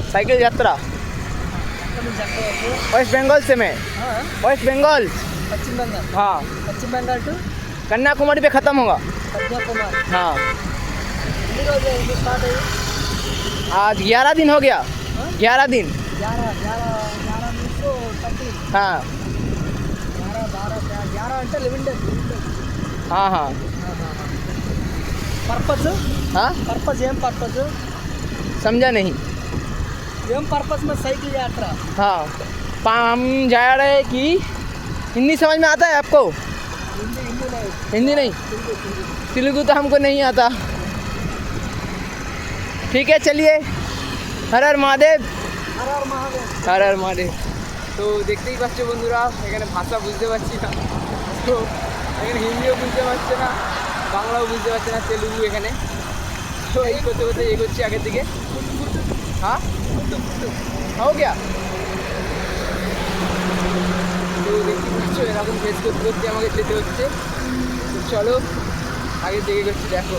cycle यात्रा waste Bengal से मैं वेस्ट बंगाल पश्चिम बंगाल हाँ पश्चिम बंगाल टू कन्याकुमारी पे ख़त्म होगा कन्याकुमारी हाँ स्टार्ट है आज 11 दिन हो गया 11 दिन 11 तो 13 हाँ 11 అంటే 11 డేస్ हाँ हाँ పర్పస్ हाँ ఏం పర్పస్ समझा नहीं ఏం పర్పస్ में साइकिल यात्रा हाँ हम जा रहे हैं कि हिंदी समझ में आता है आपको हिंदी नहीं तेलुगु तो हमको नहीं आता ठीक है चलिए हर हर महादेव हर हर महादेव তো দেখতেই পাচ্ছ বন্ধুরা এখানে ভাষা বুঝতে পারছি না তো এখানে হিন্দিও বুঝতে পারছে না বাংলাও বুঝতে পারছে না তেলুগু এখানে তো এই করতে করতে এগোচ্ছি আগের দিকে হ্যাঁ हो गया তো দেখতে পাচ্ছ এরকম ফেস করতে করতে আমাকে যেতে হচ্ছে তো চলো আগের দিকে এগোচ্ছি দেখো